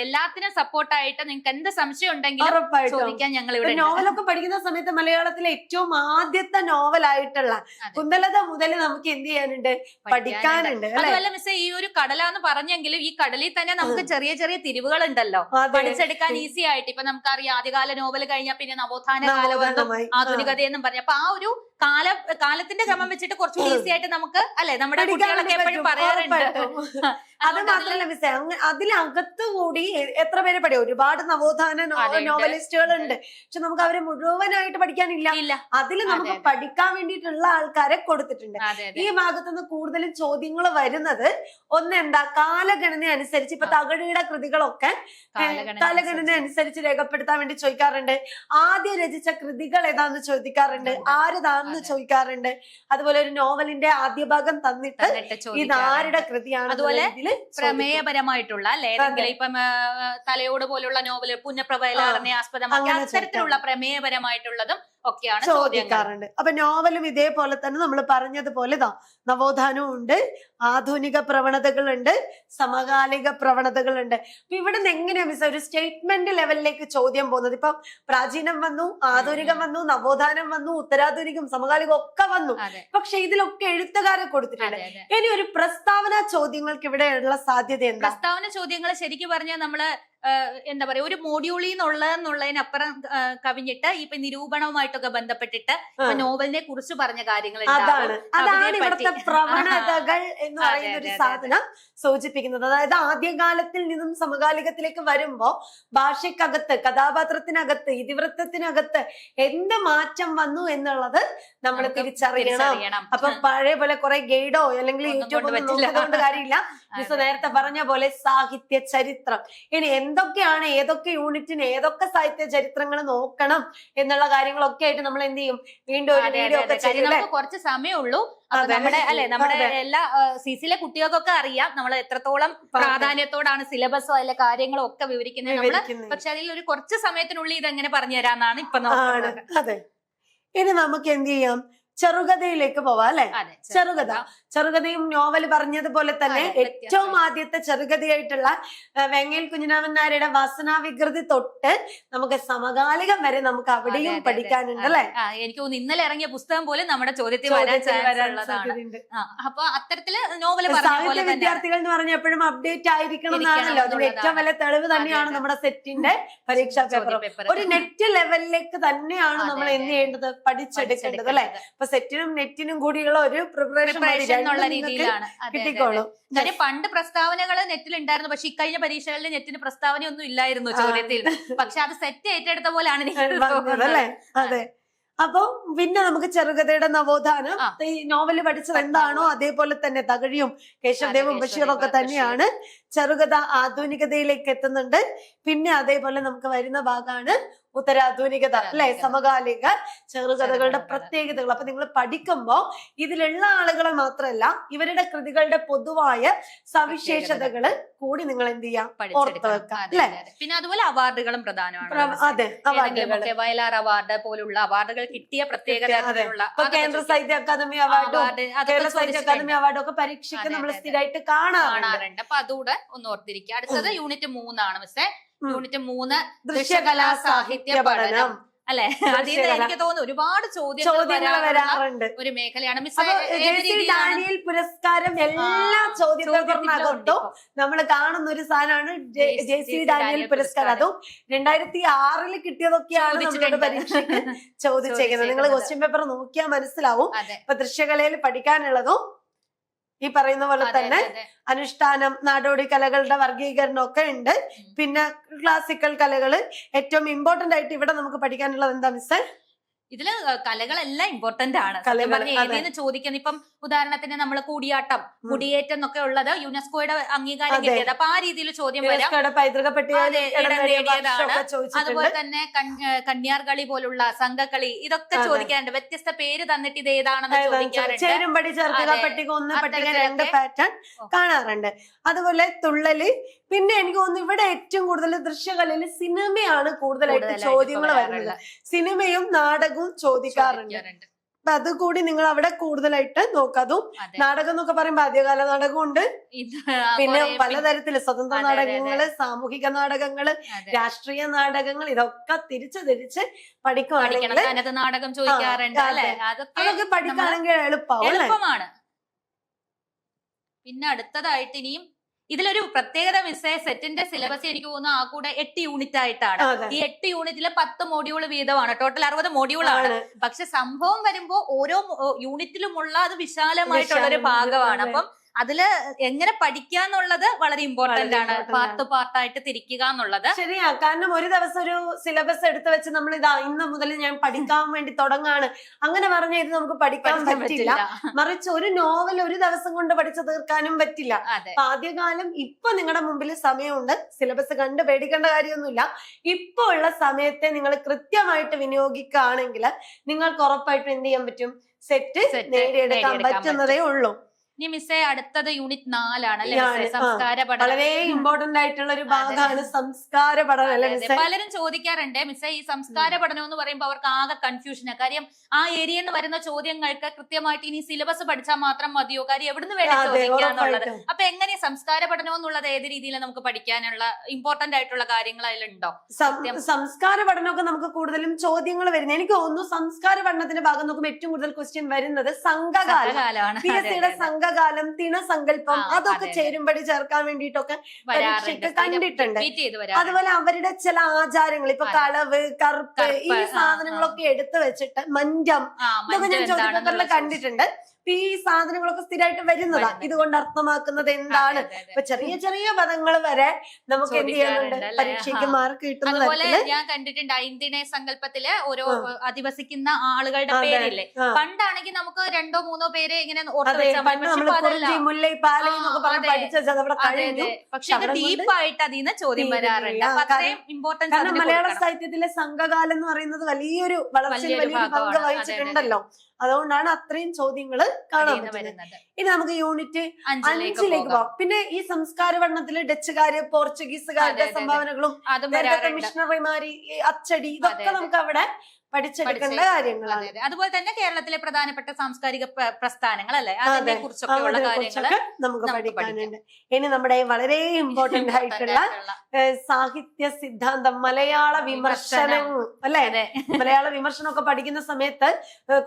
Speaker 2: എല്ലാത്തിനും സപ്പോർട്ടായിട്ട് നിങ്ങൾക്ക് എന്ത് സംശയം ഉണ്ടെങ്കിലും ചോദിക്കാൻ ഞങ്ങൾ ഇവിടെ.
Speaker 1: നോവലൊക്കെ പഠിക്കുന്ന സമയത്ത് മലയാളത്തിലെ ഏറ്റവും ആദ്യത്തെ നോവലായിട്ടുള്ള കുന്തലത മുതൽ നമുക്ക് എന്ത് ചെയ്യാനുണ്ട്? പഠിക്കാനുണ്ട്.
Speaker 2: അതുപോലെ മിസ്സേ ഈ ഒരു കടലാന്ന് പറഞ്ഞെങ്കിലും ഈ കടലിൽ തന്നെ നമുക്ക് ചെറിയ ചെറിയ തിരിവുകൾ ഉണ്ടല്ലോ, പഠിച്ചെടുക്കാൻ ഈസി ആയിട്ട്. ഇപ്പൊ നമുക്കറിയാം ആദ്യകാല നോവൽ കഴിഞ്ഞാൽ പിന്നെ നവോത്ഥാന കാലബന്ധം, ആധുനികത എന്നും പറഞ്ഞു. അപ്പൊ ആ ഒരു കാലത്തിന്റെ ക്രമം വെച്ചിട്ട് കുറച്ചുകൂടി ഈസി ആയിട്ട് നമുക്ക് അല്ലെ നമ്മുടെ കുട്ടികളൊക്കെ എപ്പോഴും പറയാറുണ്ട്.
Speaker 1: അത് മാത്രമല്ല മിസ്സേ, അതിലകത്ത് കൂടി എത്ര പേര് പഠിക്കും? ഒരുപാട് നവോത്ഥാന നോവലിസ്റ്റുകൾ ഉണ്ട്. പക്ഷെ നമുക്ക് അവരെ മുഴുവനായിട്ട് പഠിക്കാനില്ല. അതിൽ നമുക്ക് പഠിക്കാൻ വേണ്ടിയിട്ടുള്ള ആൾക്കാരെ കൊടുത്തിട്ടുണ്ട്. ഈ ഭാഗത്തുനിന്ന് കൂടുതലും ചോദ്യങ്ങൾ വരുന്നത് ഒന്നെന്താ, കാലഗണന അനുസരിച്ച്. ഇപ്പൊ തകഴിയുടെ കൃതികളൊക്കെ കാലഗണന അനുസരിച്ച് രേഖപ്പെടുത്താൻ വേണ്ടി ചോദിക്കാറുണ്ട്. ആദ്യം രചിച്ച കൃതികൾ ഏതാന്ന് ചോദിക്കാറുണ്ട്, ആരതാന്ന് ചോദിക്കാറുണ്ട്. അതുപോലെ ഒരു നോവലിന്റെ ആദ്യ ഭാഗം തന്നിട്ട് ഇത് ആരുടെ കൃതിയാണ്,
Speaker 2: അതുപോലെ പ്രമേയപരമായിട്ടുള്ള അല്ലെ ഏതെങ്കിലും ഇപ്പം തലയോട് പോലുള്ള നോവല്, പുനഃപ്രവയലാറിനെ ആസ്പദമാക്കി അത്തരത്തിലുള്ള പ്രമേയപരമായിട്ടുള്ളതും ഒക്കെയാണ് ചോദിക്കാറുണ്ട്.
Speaker 1: അപ്പൊ നോവലും ഇതേപോലെ തന്നെ നമ്മൾ പറഞ്ഞതുപോലെ നവോത്ഥാനവും ഉണ്ട്, ആധുനിക പ്രവണതകളുണ്ട്, സമകാലിക പ്രവണതകളുണ്ട്. അപ്പൊ ഇവിടെ നിന്ന് എങ്ങനെയാ മിസ് ഒരു സ്റ്റേറ്റ്മെന്റ് ലെവലിലേക്ക് ചോദ്യം പോകുന്നത്? ഇപ്പൊ പ്രാചീനം വന്നു, ആധുനികം വന്നു, നവോത്ഥാനം വന്നു, ഉത്തരാധുനികം, സമകാലികം ഒക്കെ വന്നു. പക്ഷെ ഇതിലൊക്കെ എഴുത്തുകാരെ കൊടുത്തിട്ടുണ്ട്. ഇനി ഒരു പ്രസ്താവന ചോദ്യങ്ങൾക്ക് ഇവിടെ ഉള്ള സാധ്യത എന്താ?
Speaker 2: പ്രസ്താവന ചോദ്യങ്ങൾ ശരിക്കും പറഞ്ഞാൽ നമ്മള് എന്താ പറയാ, ഒരു മോഡ്യൂളിൽ നിന്നുള്ളതിനപ്പുറം കവിഞ്ഞിട്ട് ഇപ്പൊ നിരൂപണവുമായിട്ടൊക്കെ ബന്ധപ്പെട്ടിട്ട് നോവലിനെ കുറിച്ച് പറഞ്ഞ കാര്യങ്ങൾ
Speaker 1: അതാണ് ഇവിടുത്തെ പ്രവണതകൾ എന്ന് പറയുന്ന ഒരു സാധനം സൂചിപ്പിക്കുന്നത്. അതായത് ആദ്യകാലത്തിൽ നിന്നും സമകാലികത്തിലേക്ക് വരുമ്പോ ഭാഷയ്ക്കകത്ത്, കഥാപാത്രത്തിനകത്ത്, ഇതിവൃത്തത്തിനകത്ത് എന്ത് മാറ്റം വന്നു എന്നുള്ളത് നമ്മൾ തിരിച്ചറിയണം. അപ്പൊ പഴയ പോലെ കുറെ ഗൈഡോ അല്ലെങ്കിൽ യൂട്യൂബ് നോക്കുന്നതുകൊണ്ട് കാര്യമില്ല. മിസ് നേരത്തെ പറഞ്ഞ പോലെ സാഹിത്യ ചരിത്രം, ഇനി എന്തൊക്കെയാണ്, ഏതൊക്കെ യൂണിറ്റിന് ഏതൊക്കെ സാഹിത്യ ചരിത്രങ്ങൾ നോക്കണം എന്നുള്ള കാര്യങ്ങളൊക്കെ ആയിട്ട് നമ്മൾ എന്ത് ചെയ്യും, വീണ്ടും ഒരു വീഡിയോ ഒക്കെ ചെയ്യും.
Speaker 2: കുറച്ച് സമയമുള്ളൂ. നമ്മുടെ എല്ലാ സിസിയിലെ കുട്ടികൾക്കൊക്കെ അറിയാം നമ്മൾ എത്രത്തോളം പ്രാധാന്യത്തോടാണ് സിലബസോ അല്ലെ കാര്യങ്ങളോ ഒക്കെ വിവരിക്കുന്നത് നമ്മള്. പക്ഷെ അതിൽ ഒരു കുറച്ച് സമയത്തിനുള്ളിൽ ഇതെങ്ങനെ പറഞ്ഞു തരാന്നാണ് ഇപ്പൊ നോക്കുന്നത്.
Speaker 1: അതെ, ഇനി നമുക്ക് എന്ത് ചെയ്യാം, ചെറുകഥയിലേക്ക് പോവാം അല്ലെ. ചെറുകഥയും നോവൽ പറഞ്ഞതുപോലെ തന്നെ ഏറ്റവും ആദ്യത്തെ ചെറുകഥയായിട്ടുള്ള വെങ്ങേൽ കുഞ്ഞിരാമൻ നായരുടെ വാസനാവികൃതി തൊട്ട് നമുക്ക് സമകാലികം വരെ നമുക്ക് അവിടെയും പഠിക്കാനുണ്ട് അല്ലെ.
Speaker 2: എനിക്ക് തോന്നുന്നു ഇന്നലെ ഇറങ്ങിയ പുസ്തകം പോലും നമ്മുടെ ചോദ്യത്തിൽ വരാനുള്ളതാണ്. അപ്പൊ അത്തരത്തില് നോവൽ
Speaker 1: സാഹിത്യ വിദ്യാർത്ഥികൾ എന്ന് പറഞ്ഞ എപ്പോഴും അപ്ഡേറ്റ് ആയിരിക്കണം എന്നാണല്ലോ. അതിന്റെ ഏറ്റവും വലിയ തെളിവ് തന്നെയാണ് നമ്മുടെ സെറ്റിന്റെ പരീക്ഷാ പേപ്പർ. ഒരു നെറ്റ് ലെവലിലേക്ക് തന്നെയാണ് നമ്മൾ എന്ത് ചെയ്യേണ്ടത്, പഠിച്ചെടുക്കേണ്ടത് അല്ലെ. അപ്പൊ സെറ്റിനും നെറ്റിനും കൂടിയുള്ള ഒരു പ്രിപ്പറേഷൻ
Speaker 2: എന്നുള്ള രീതിയിലാണ്.
Speaker 1: കിട്ടിക്കോളും.
Speaker 2: കാര്യം പണ്ട് പ്രസ്താവനകൾ നെറ്റിൽ ഉണ്ടായിരുന്നു, പക്ഷെ ഇക്കഴിഞ്ഞ പരീക്ഷകളിൽ നെറ്റിന് പ്രസ്താവനയൊന്നും ഇല്ലായിരുന്നു ചോദ്യത്തിൽ. പക്ഷെ അത് സെറ്റ് ഏറ്റെടുത്ത പോലെയാണ് എനിക്ക്
Speaker 1: അല്ലേ? അതെ. അപ്പൊ പിന്നെ നമുക്ക് ചെറുകഥയുടെ നവോത്ഥാനം, ഈ നോവല് പഠിച്ചത് എന്താണോ അതേപോലെ തന്നെ തകഴിയും കേശവദേവും ബഷീറും ഒക്കെ തന്നെയാണ്. ചെറുകഥ ആധുനികതയിലേക്ക് എത്തുന്നുണ്ട്. പിന്നെ അതേപോലെ നമുക്ക് വരുന്ന ഭാഗമാണ് ഉത്തരാധുനികത, അല്ലെ? സമകാലിക ചെറുകഥകളുടെ പ്രത്യേകതകൾ. അപ്പൊ നിങ്ങൾ പഠിക്കുമ്പോ ഇതിലുള്ള ആളുകളെ മാത്രമല്ല ഇവരുടെ കൃതികളുടെ പൊതുവായ സവിശേഷതകള് കൂടി നിങ്ങൾ എന്ത് ചെയ്യാം, ഓർത്ത് വെക്കാം, അല്ലെ?
Speaker 2: പിന്നെ അതുപോലെ അവാർഡുകളും പ്രധാനമാണ്.
Speaker 1: അതെ,
Speaker 2: വയലാർ അവാർഡ് പോലുള്ള അവാർഡുകൾ കിട്ടിയ പ്രത്യേകത,
Speaker 1: കേന്ദ്ര സാഹിത്യ അക്കാദമി അവാർഡും കേരള സാഹിത്യ അക്കാദമി അവാർഡും ഒക്കെ പരീക്ഷയ്ക്ക് നമ്മൾ സ്ഥിരമായിട്ട് കാണാറുണ്ട്.
Speaker 2: അപ്പൊ അതുകൂടെ ഒന്ന് ഓർത്തിരിക്കുക. അടുത്തത് യൂണിറ്റ് 3 ആണ് മിസ്സേ. യൂണിറ്റ് 3 ദൃശ്യകലാ സാഹിത്യ പഠനം, അല്ലെ? അതിൽ നിന്ന് എനിക്ക് തോന്നുന്നു ഒരുപാട് ചോദ്യങ്ങൾ വരാറുണ്ട് ഒരു മേഖലയാണ് മിസ്.
Speaker 1: ഡാനിയൽ പുരസ്കാരം എല്ലാ ചോദ്യങ്ങൾക്കും നമ്മൾ കാണുന്ന ഒരു സാധനമാണ് JC ഡാനിയൽ പുരസ്കാരം. അതും 2006 കിട്ടിയതൊക്കെയാണ് നമ്മുടെ പരീക്ഷയ്ക്ക് ചോദിച്ചേക്കുന്നത്. നിങ്ങൾ ക്വസ്റ്റ്യൻ പേപ്പർ നോക്കിയാൽ മനസ്സിലാവും. ഇപ്പൊ ദൃശ്യകലയിൽ പഠിക്കാനുള്ളതും ഈ പറയുന്ന പോലെ തന്നെ അനുഷ്ഠാനം, നാടോടി കലകളുടെ വർഗീകരണം ഒക്കെ ഉണ്ട്. പിന്നെ ക്ലാസിക്കൽ കലകള് ഏറ്റവും ഇമ്പോർട്ടന്റ് ആയിട്ട് ഇവിടെ നമുക്ക് പഠിക്കാനുള്ളത് എന്താ മിസ്സേ?
Speaker 2: ഇതില് കലകളെല്ലാം ഇമ്പോർട്ടന്റ് ആണ്. ഏതെന്ന് ചോദിക്കുന്നത്, ഇപ്പം ഉദാഹരണത്തിന് നമ്മൾ കൂടിയാട്ടം, മുടിയേറ്റം എന്നൊക്കെ ഉള്ളത് യുനെസ്കോയുടെ അംഗീകാരം കിട്ടിയത്. അപ്പൊ ആ രീതിയിൽ ചോദ്യം വരാം. അതുപോലെ തന്നെ കന്യാർകളി പോലുള്ള സംഘക്കളി, ഇതൊക്കെ ചോദിക്കാറുണ്ട്. വ്യത്യസ്ത പേര് തന്നിട്ട് ഇത് ഏതാണെന്ന് ചോദിക്കാറുണ്ട്.
Speaker 1: ചേരുംപടി, ചേർക്കുക, പട്ടിക 1, പട്ടിക 2 പാറ്റേൺ കാണാറുണ്ട്. അതുപോലെ തുള്ളല്. പിന്നെ എനിക്ക് തോന്നുന്നു ഇവിടെ ഏറ്റവും കൂടുതൽ ദൃശ്യകലയിൽ സിനിമയാണ് കൂടുതലായിട്ട് ചോദ്യങ്ങൾ വരുന്നത്. സിനിമയും നാടകവും ചോദിക്കാറുണ്ട്. അപ്പൊ അതുകൂടി നിങ്ങൾ അവിടെ കൂടുതലായിട്ട് നോക്കാതും. നാടകം എന്നൊക്കെ പറയുമ്പോ ആദ്യകാല നാടകമുണ്ട്, പിന്നെ പലതരത്തില് സ്വതന്ത്ര നാടകങ്ങള്, സാമൂഹിക നാടകങ്ങള്, രാഷ്ട്രീയ നാടകങ്ങൾ, ഇതൊക്കെ തിരിച്ച് പഠിക്കുവാണെങ്കിൽ
Speaker 2: നാടകം ചോദിക്കാറുണ്ട്.
Speaker 1: അതൊക്കെ പഠിക്കുകയാണെങ്കിൽ എളുപ്പമാണ്.
Speaker 2: പിന്നെ അടുത്തതായിട്ട് ഇനിയും ഇതിലൊരു പ്രത്യേകത മിസ്സേ, സെറ്റിന്റെ സിലബസ് എനിക്ക് തോന്നുന്നു ആ കൂടെ 8 യൂണിറ്റ് ആയിട്ടാണ്. ഈ 8 യൂണിറ്റില് 10 മോഡ്യൂൾ വീതമാണ്. ടോട്ടൽ 60 മോഡ്യൂളാണ്. പക്ഷെ സംഭവം വരുമ്പോ ഓരോ യൂണിറ്റിലുമുള്ള അത് വിശാലമായിട്ടുള്ള ഒരു ഭാഗമാണ്. അപ്പം അതില് എങ്ങനെ പഠിക്കാന്നുള്ളത് വളരെ ഇമ്പോർട്ടന്റ് ആണ്. പാർട്ടായിട്ട് തിരിക്കുക എന്നുള്ളത്
Speaker 1: ശരിയാ. കാരണം ഒരു ദിവസം ഒരു സിലബസ് എടുത്തു വെച്ച് നമ്മൾ ഇന്ന് മുതൽ ഞാൻ പഠിക്കാൻ വേണ്ടി തുടങ്ങാണ് അങ്ങനെ പറഞ്ഞ ഇത് നമുക്ക് പഠിക്കാൻ പറ്റില്ല. മറിച്ച് ഒരു നോവൽ ഒരു ദിവസം കൊണ്ട് പഠിച്ചു തീർക്കാനും പറ്റില്ല. അപ്പൊ ആദ്യകാലം ഇപ്പൊ നിങ്ങളുടെ മുമ്പിൽ സമയമുണ്ട്. സിലബസ് കണ്ട് പേടിക്കേണ്ട കാര്യമൊന്നുമില്ല. ഇപ്പൊ ഉള്ള സമയത്തെ നിങ്ങൾ കൃത്യമായിട്ട് വിനിയോഗിക്കുകയാണെങ്കിൽ നിങ്ങൾക്ക് ഉറപ്പായിട്ടും എന്ത് ചെയ്യാൻ പറ്റും, സെറ്റ് നേടിയെടുക്കാൻ പറ്റുന്നതേ ഉള്ളൂ.
Speaker 2: ഇനി മിസ്സേ അടുത്തത് യൂണിറ്റ് 4 ആണ് അല്ലെ? സംസ്കാര പഠനം
Speaker 1: വളരെ ഇമ്പോർട്ടന്റ് ആയിട്ടുള്ള ഒരു ഭാഗമാണ് സംസ്കാര പഠനം അല്ലെ?
Speaker 2: പലരും ചോദിക്കാറുണ്ട് മിസ്സേ, ഈ സംസ്കാര പഠനം എന്ന് പറയുമ്പോൾ അവർക്ക് ആകെ കൺഫ്യൂഷനാണ്. കാര്യം ആ ഏരിയയിൽ നിന്ന് വരുന്ന ചോദ്യങ്ങൾക്ക് കൃത്യമായിട്ട് ഇനി സിലബസ് പഠിച്ചാൽ മാത്രം മതിയോ, കാര്യം എവിടുന്ന് വേണം ചോദിക്കാന്നുള്ളത്. അപ്പൊ എങ്ങനെ സംസ്കാര പഠനം എന്നുള്ളത് ഏത് രീതിയിൽ നമുക്ക് പഠിക്കാനുള്ള ഇമ്പോർട്ടന്റ് ആയിട്ടുള്ള കാര്യങ്ങൾ അതിലുണ്ടോ?
Speaker 1: സംസ്കാര പഠനമൊക്കെ നമുക്ക് കൂടുതലും ചോദ്യങ്ങൾ വരുന്നത് എനിക്ക് തോന്നുന്നു. സംസ്കാര പഠനത്തിന്റെ ഭാഗം നോക്കുമ്പോൾ ഏറ്റവും കൂടുതൽ ക്വസ്റ്റ്യൻ വരുന്നത് സംഘകാലമാണ്. PSCയുടെ സംഘകാലം, തിണസങ്കല്പം, അതൊക്കെ ചേരുംപടി ചേർക്കാൻ വേണ്ടിയിട്ടൊക്കെ പരീക്ഷയ്ക്ക് കണ്ടിട്ടുണ്ട്. അതുപോലെ അവരുടെ ചില ആചാരങ്ങൾ, ഇപ്പൊ കളവ്, കറുപ്പ്, ഈ സാധനങ്ങളൊക്കെ എടുത്തു വെച്ചിട്ട് മഞ്ചം, ഇതൊക്കെ ഞാൻ ചോദ്യപേപ്പറിൽ കണ്ടിട്ടുണ്ട്. ഈ സാധനങ്ങളൊക്കെ സ്ഥിരമായിട്ട് വരുന്നതാ. ഇതുകൊണ്ട് അർത്ഥമാക്കുന്നത് എന്താണ്? ഇപ്പൊ ചെറിയ ചെറിയ പദങ്ങൾ വരെ നമുക്ക് എന്ത് ചെയ്യുന്നുണ്ട്, പരീക്ഷയ്ക്ക് മാർക്ക് കിട്ടുന്നത്.
Speaker 2: അതുപോലെ ഞാൻ കണ്ടിട്ടുണ്ട് ഐന്തിണ സങ്കല്പത്തില് ഓരോ അധിവസിക്കുന്ന ആളുകളുടെ പേരില്ലേ. പണ്ടാണെങ്കിൽ നമുക്ക് 2-3 പേരെ ഇങ്ങനെ ഓർത്ത് വെച്ചാൽ പക്ഷെ ഡീപ്പായിട്ട് അതിൽ നിന്ന് ചോദ്യം വരാറുണ്ട്.
Speaker 1: കാരണം മലയാള സാഹിത്യത്തിലെ സംഘകാലം എന്ന് പറയുന്നത് വലിയൊരു വളർച്ചയിൽ വലിയൊരു പങ്ക് വഹിച്ചിട്ടുണ്ടല്ലോ. അതുകൊണ്ടാണ് അത്രയും ചോദ്യങ്ങൾ കാണാൻ പറ്റുന്നത്. ഇനി നമുക്ക് യൂണിറ്റ് 5ലേക്ക് പോകാം. പിന്നെ ഈ സംസ്കാര പഠനത്തില് ഡച്ചുകാര്, പോർച്ചുഗീസുകാരുടെ സംഭാവനകളും മിഷണറിമാര്, അച്ചടി, ഇതൊക്കെ നമുക്ക് അവിടെ പഠിച്ചെടുക്കേണ്ട കാര്യങ്ങളാണ്.
Speaker 2: അതുപോലെ തന്നെ കേരളത്തിലെ പ്രധാനപ്പെട്ട സാംസ്കാരിക പ്രസ്ഥാനങ്ങൾ അല്ലെ, അതിനെ കുറിച്ചൊക്കെയുള്ള കാര്യങ്ങൾ
Speaker 1: നമുക്ക് പഠിക്കാനുണ്ട്. ഇനി നമ്മുടെ വളരെ ഇമ്പോർട്ടന്റ് ആയിട്ടുള്ള സാഹിത്യ സിദ്ധാന്തം, മലയാള വിമർശനം അല്ലെ? മലയാള വിമർശനം ഒക്കെ പഠിക്കുന്ന സമയത്ത്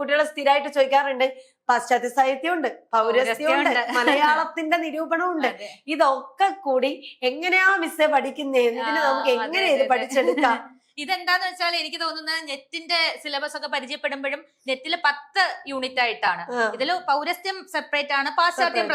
Speaker 1: കുട്ടികളെ സ്ഥിരമായിട്ട് ചോദിക്കാറുണ്ട്, പാശ്ചാത്യ സാഹിത്യമുണ്ട്, പൗരസ്ത്യമുണ്ട്, മലയാളത്തിന്റെ നിരൂപണമുണ്ട്. ഇതൊക്കെ കൂടി എങ്ങനെയാ മിസ്സേ പഠിക്കുന്നേ, ഇതിന് നമുക്ക് എങ്ങനെ ഇത് പഠിച്ചെടുക്കാം?
Speaker 2: ഇതെന്താന്ന് വെച്ചാൽ എനിക്ക് തോന്നുന്നത് നെറ്റിന്റെ സിലബസ് ഒക്കെ പരിചയപ്പെടുമ്പോഴും നെറ്റില് 10 യൂണിറ്റ് ആയിട്ടാണ്. ഇതിൽ പൗരസ്ത്യം സെപ്പറേറ്റ് ആണ്, പാശ്ചാത്യം